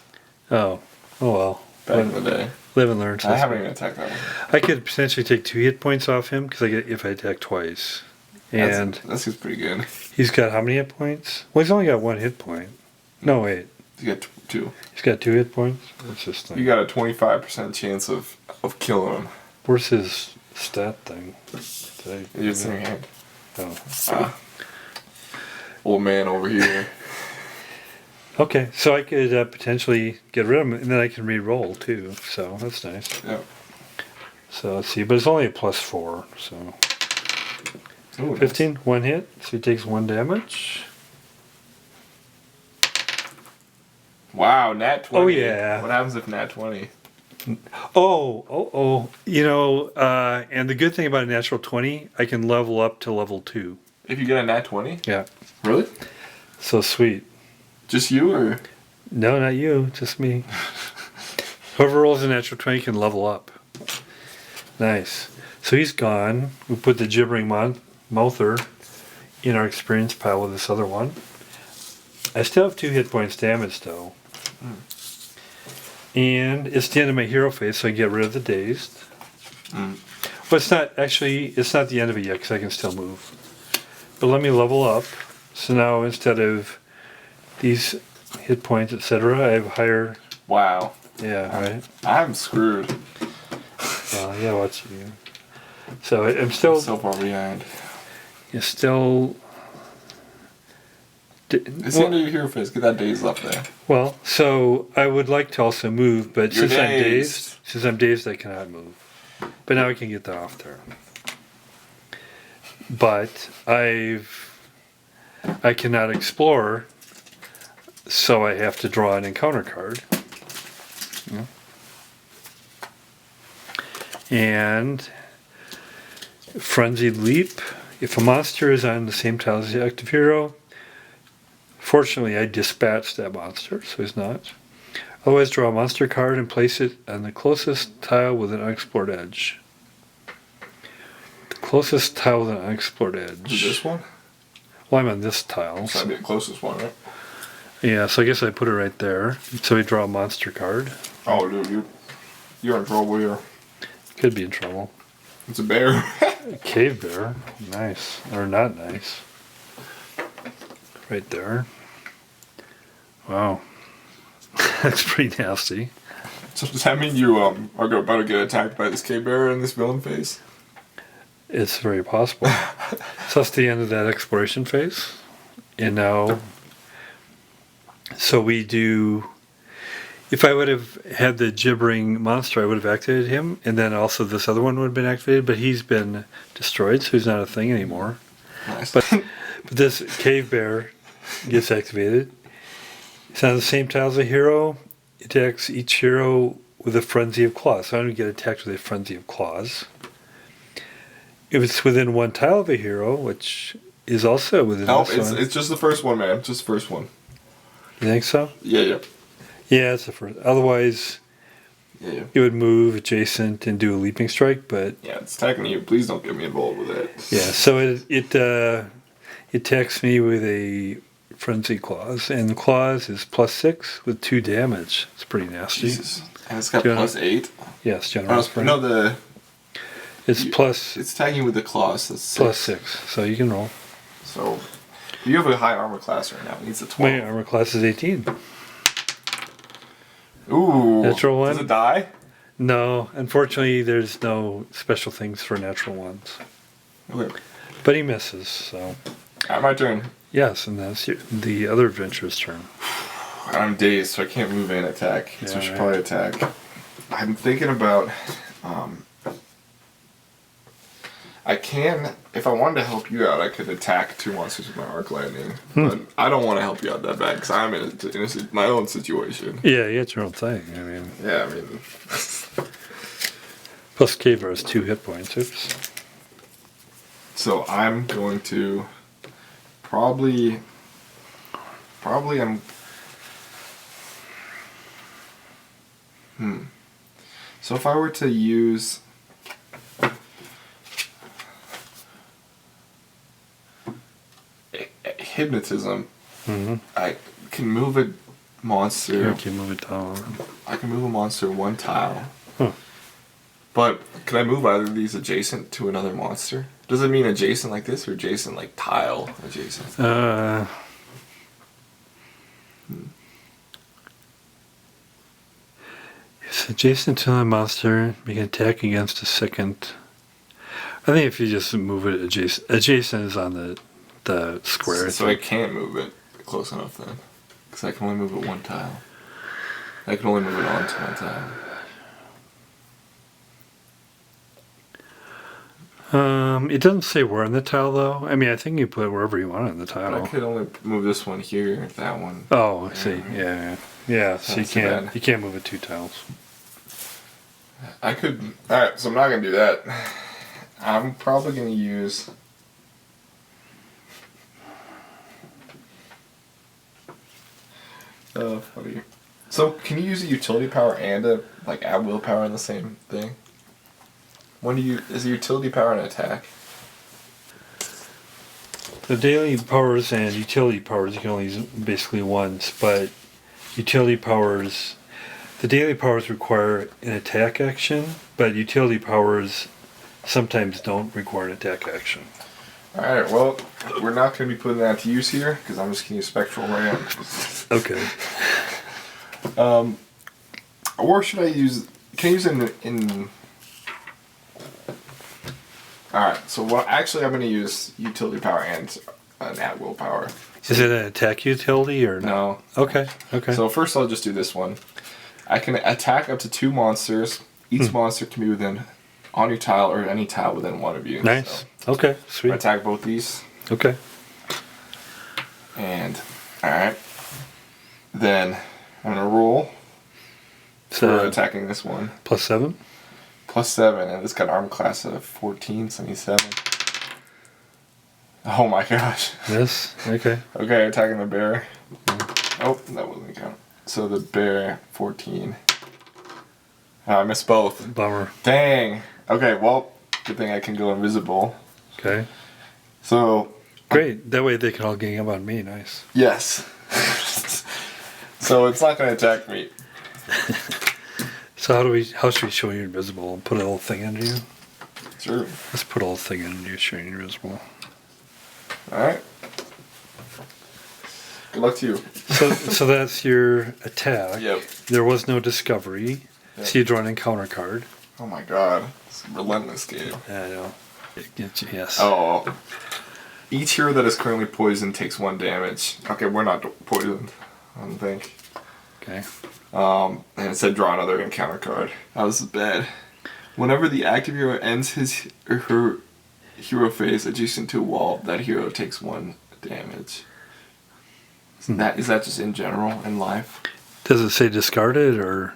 Oh well. Back in the day. Live and learn. I haven't even attacked that one. I could potentially take 2 hit points off him because if I attack twice. And that seems pretty good. he's got how many hit points? Well, he's only got 1 hit point. No, wait. You got 2. He's got 2 hit points? What's this thing? You got a 25% chance of killing him. Where's his stat thing? It's in your hand. Oh. Old man over here. Okay, so I could potentially get rid of him, and then I can re-roll too. So that's nice. Yeah. So let's see, but it's only a +4, so Ooh, 15, nice. 1 hit, so he takes 1 damage. Wow, nat 20. Oh yeah. What happens if nat 20? Oh. You know, and the good thing about a natural 20, I can level up to level 2. If you get a nat 20? Yeah. Really? So sweet. Just you or? No, not you, just me. Whoever rolls a natural 20 can level up. Nice. So he's gone. We put the gibbering mouther in our experience pile with this other one. I still have 2 hit points damage though. And it's the end of my hero phase, so I get rid of the dazed. But it's not the end of it yet because I can still move. But let me level up. So now instead of these hit points, etc., I have higher... Wow. Yeah, right? I'm screwed. Well, yeah, watch you. So I'm still... So far behind. You're still... It's the end of your hero phase. Get that daze left there. Well, so I would like to also move, but You're since I'm dazed, I cannot move. But now I can get that off there. But I cannot explore, so I have to draw an encounter card. And Frenzied Leap. If a monster is on the same tile as the active hero, fortunately I dispatched that monster, so he's not. Otherwise, draw a monster card and place it on the closest tile with an unexplored edge. The closest tile with an unexplored edge. Is this one? Well, I'm on this tile. So that'd be the closest one, right? Yeah, so I guess I put it right there. So we draw a monster card. Oh, dude, you're in trouble here. Could be in trouble. It's a bear. A cave bear. Nice. Or not nice. Right there. Wow. That's pretty nasty. So does that mean you are about to get attacked by this cave bear in this villain phase? It's very possible. So that's the end of that exploration phase. And now, so we do, if I would have had the gibbering monster, I would have activated him, and then also this other one would have been activated, but he's been destroyed, so he's not a thing anymore. Nice. But this cave bear gets activated. It's on the same tile as a hero. It attacks each hero with a frenzy of claws. So I don't get attacked with a frenzy of claws. If it's within one tile of a hero, which is also within Nope, this one. it's just the first one, man. Just the first one. You think so? Yeah. Yeah, it's the first. Otherwise, Yeah. it would move adjacent and do a leaping strike, but Yeah, it's attacking you. Please don't get me involved with it. yeah, so it attacks me with a frenzy claws, and the claws is +6 with 2 damage. It's pretty nasty. Jesus. And it's got Do you wanna- +8. Yes, general. No, It's it's attacking you with the claws. That's 6. +6, so you can roll. So you have a high armor class right now. It needs a 12. My armor class is 18. Ooh. Natural one? Does it die? No, unfortunately, there's no special things for natural ones. Okay. But he misses, so Alright, my turn. yes, and that's the other adventurer's turn. I'm dazed, so I can't move and attack. So I Yeah, should right. probably attack. I'm thinking about. I can, if I wanted to help you out, I could attack 2 monsters with my arc lightning. But I don't want to help you out that bad because I'm in my own situation. Yeah, you got your own thing. I mean, Yeah, I mean. plus Caver has 2 hit points. Oops. So I'm going to probably I'm. So if I were to use. Hypnotism, I can move a monster. Okay, move it down. I can move a monster 1 tile. Huh. But can I move either of these adjacent to another monster? Does it mean adjacent like this or adjacent like tile adjacent? It's adjacent to the monster. Make an attack against a second. I think if you just move it adjacent is on the square. So I can't move it close enough then. Because I can only move it 1 tile. I can only move it onto 1 tile. It doesn't say where on the tile though. I mean, I think you put it wherever you want on the But tile. I could only move this one here, that one. Oh, I see. Yeah. So Not too bad. you can't move it 2 tiles. I could. Alright, so I'm not going to do that. I'm probably going to use. Funny. So, can you use a utility power and a add willpower in the same thing? Is a utility power an attack? The daily powers and utility powers you can only use basically once, but utility powers, the daily powers require an attack action, but utility powers sometimes don't require an attack action. Alright, well, we're not going to be putting that to use here, because I'm just going to use Spectral Ram. Okay. Or should I use... Can I use it in... Alright, so actually I'm going to use utility power and an at will power. Is it an attack utility or No. Okay. So first I'll just do this one. I can attack up to 2 monsters. Each monster can be on your tile or any tile within one of you. Nice. So Okay, I sweet. attack both these. Okay. And, alright. Then I'm going to roll for So attacking this one. +7? +7, and this got arm class of 14, 77. Oh my gosh. Yes. Okay. Okay, attacking the bear. Oh, that wasn't count. So the bear, 14. I missed both. Bummer. Dang. Okay, well, good thing I can go invisible. Okay. So, Great. That way they can all gang up on me. Nice. yes. So it's not going to attack me. So how should we show you're invisible? Put a little thing under you? Sure. Let's put a little thing under you showing you're invisible. Alright. Good luck to you. So that's your attack. Yep. There was no discovery. Yep. So you draw an encounter card. Oh my god. It's a relentless game. Yeah, I know. It gets you, yes. Oh. Each hero that is currently poisoned takes 1 damage. Okay, we're not poisoned, I don't think. Okay. And it said draw another encounter card. Oh, this is bad. Whenever the active hero ends his or her hero phase adjacent to a wall, that hero takes 1 damage. Is that just in general in life? Does it say discarded or?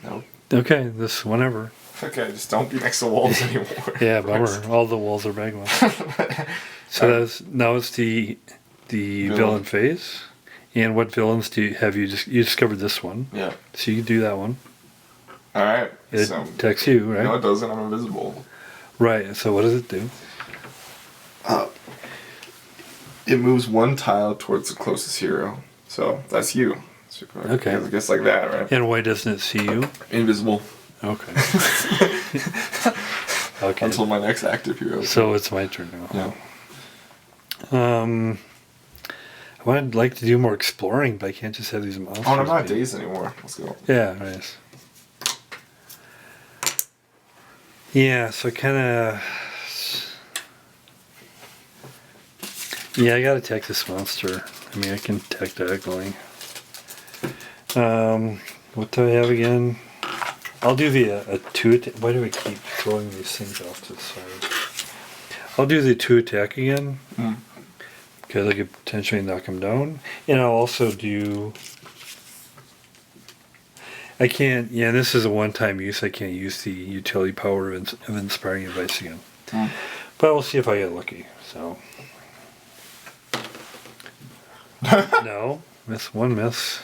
No. Okay, this whenever. Okay, just don't be next to walls anymore. Yeah, bummer. All the walls are big ones. So now it's the villain phase. And what villains have you discovered this one? Yeah. So you do that one. All right. It attacks you, right? No, it doesn't. I'm invisible. Right. So what does it do? It moves one tile towards the closest hero. So that's you. Okay. I guess like that, right? And why doesn't it see you? Invisible. Okay. Okay. Until my next active hero. So it's my turn now. Yeah. I would like to do more exploring, but I can't just have these monsters. Oh, I'm not dazed anymore. Let's go. Yeah, nice. Yeah, so kind of. Yeah, I gotta attack this monster. I mean, I can attack diagonally. What do I have again? I'll do a 2 attack. Why do I keep throwing these things off to the side? I'll do the 2 attack again. Because I could potentially knock him down. And I'll also do... I can't... Yeah, this is a one-time use. I can't use the utility power of Inspiring Advice again. But we'll see if I get lucky. So... No. One miss.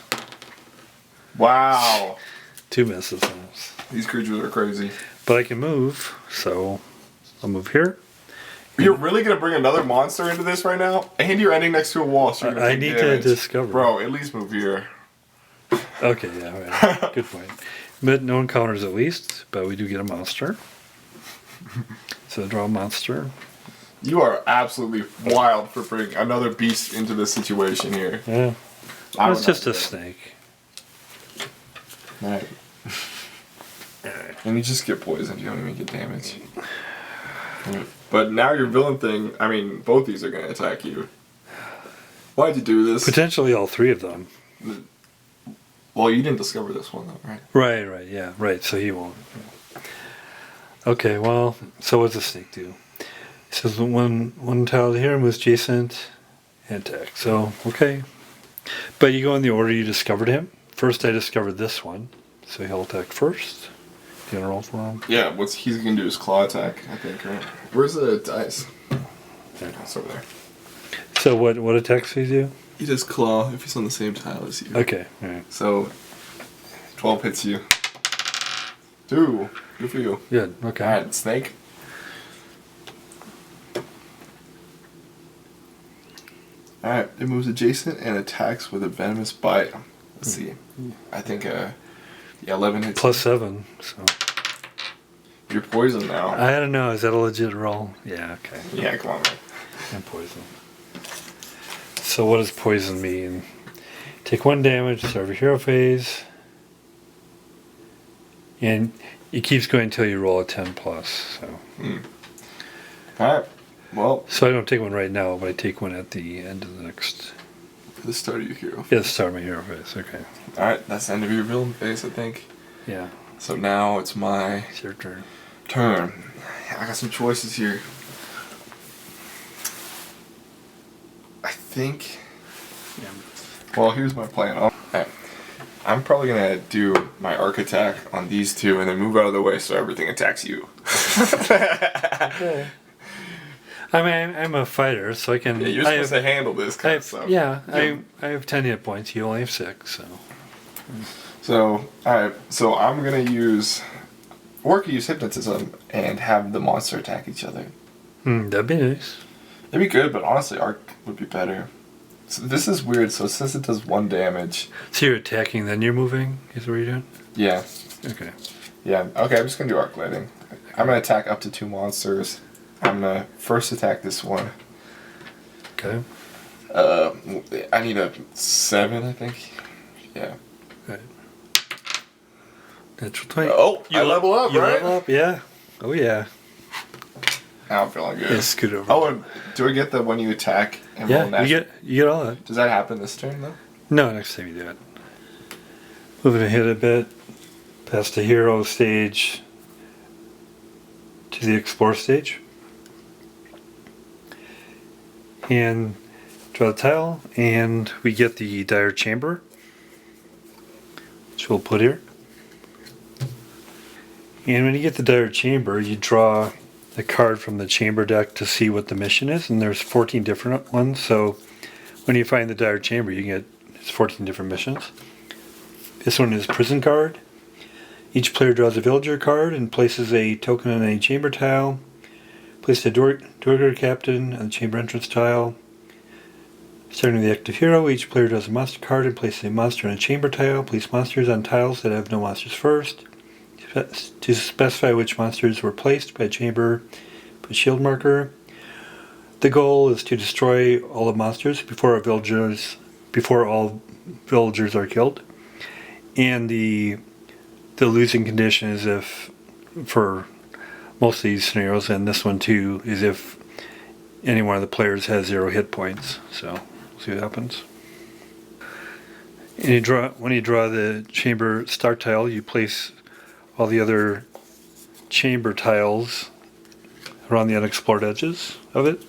Wow. 2 misses. These creatures are crazy. But I can move, so I'll move here. You're really going to bring another monster into this right now? And you're ending next to a wall, so you're going I need to discover. Bro, at least move here. Okay, yeah, right. Good point. But no encounters at least, but we do get a monster. So draw a monster. You are absolutely wild for bringing another beast into this situation here. Yeah. It's just a snake. Alright. And you just get poisoned, you don't even get damage. But now your villain thing, I mean, both these are going to attack you. Why'd you do this? Potentially all 3 of them. Well, you didn't discover this one, though, right? Right, yeah, right, so he won't. Okay, well, so what's the snake do? It says one tile here moves adjacent and attack. So, okay. But you go in the order you discovered him. First I discovered this one, so he'll attack first. Do you want to roll for him? Yeah, what he's going to do is claw attack, I think, right? Where's the dice? There. It's over there. So what attacks do you do? He does claw if he's on the same tile as you. Okay, alright. So, 12 hits you. 2. Good for you. Good, okay. Alright, snake. Alright, it moves adjacent and attacks with a venomous bite. Let's see. I think, 11 hits. Plus 7, so. You're poisoned now. I don't know, is that a legit roll? Yeah, okay. Yeah, come on, man. I'm poisoned. So what does poison mean? Take 1 damage, start your hero phase. And it keeps going until you roll a 10 plus, so. Alright, well. So I don't take 1 right now, but I take 1 at the end of the next. The start of your hero phase. Yeah, the start of my hero phase, okay. Alright, that's the end of your villain phase, I think. Yeah. So now it's my It's your turn. I got some choices here. I think. Yeah. Well, here's my plan. I'm probably gonna do my arc attack on these 2 and then move out of the way so everything attacks you. Okay. I mean, I'm a fighter, so I can. Yeah, you're supposed to handle this kind of stuff. Yeah, I have 10 hit points. You only have 6, so. So, alright, so I'm gonna use. Or I could use hypnotism and have the monster attack each other. That'd be nice. It'd be good, but honestly, arc would be better. So this is weird. So since it does 1 damage. So you're attacking, then you're moving? Is what you're doing? Yeah. Okay. Yeah. Okay. I'm just gonna do arc lighting. I'm gonna attack up to 2 monsters. I'm gonna first attack this one. Okay. I need a 7, I think. Yeah. Right. Natural 20. Oh, I level up, you right? level up, yeah. Oh yeah. Now I'm feeling good. Yeah, scoot over. Oh, and do I get the when you attack and roll Yeah, natural? you get all that. Does that happen this turn though? No, next time you do it. Moving ahead a bit, past the hero stage to the explore stage. And draw the tile, and we get the dire chamber, which we'll put here. And when you get the dire chamber, you draw a card from the chamber deck to see what the mission is, and there's 14 different ones. So when you find the dire chamber, you can get 14 different missions. This one is prison card. Each player draws a villager card and places a token on a chamber tile. Place the Dorger captain on the chamber entrance tile. Starting with the active hero, each player draws a monster card and places a monster on a chamber tile. Place monsters on tiles that have no monsters first. To specify which monsters were placed by a chamber, put shield marker. The goal is to destroy all the monsters before all villagers are killed. And the losing condition is if, for most of these scenarios, and this one too, is if any one of the players has 0 hit points. So we'll see what happens. And when you draw the chamber start tile, you place all the other chamber tiles around the unexplored edges of it.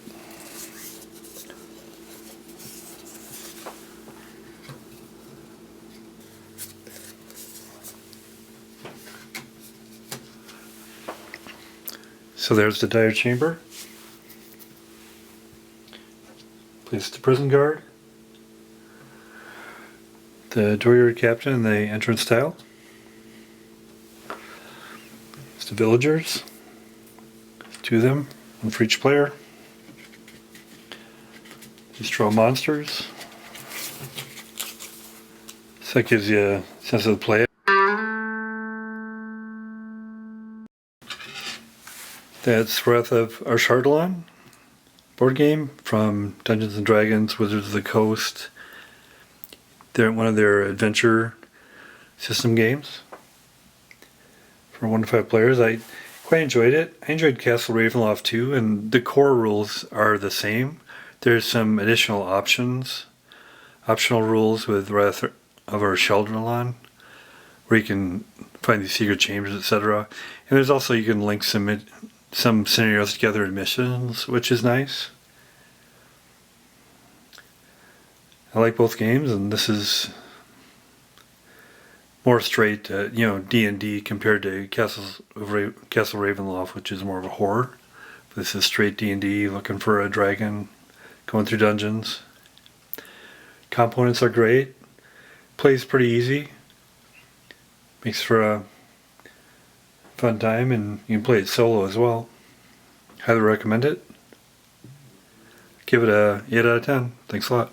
So there's the dire chamber. Place the prison guard, the dooryard captain, and the entrance tile. It's the villagers. 2 of them, one for each player. Just draw monsters. So that gives you a sense of the play. That's Wrath of Ashardalon board game from Dungeons and Dragons, Wizards of the Coast. They're one of their adventure system games for 1 to 5 players. I quite enjoyed it. I enjoyed Castle Ravenloft too, and the core rules are the same. There's some additional optional rules with Wrath of Ashardalon, where you can find these secret chambers, etc. And there's also, you can link some scenarios together in missions, which is nice. I like both games, and this is more straight, D&D compared to Castle Ravenloft, which is more of a horror. This is straight D&D, looking for a dragon, going through dungeons. Components are great. Plays pretty easy. Makes for a fun time, and you can play it solo as well. Highly recommend it. Give it a 8 out of 10. Thanks a lot.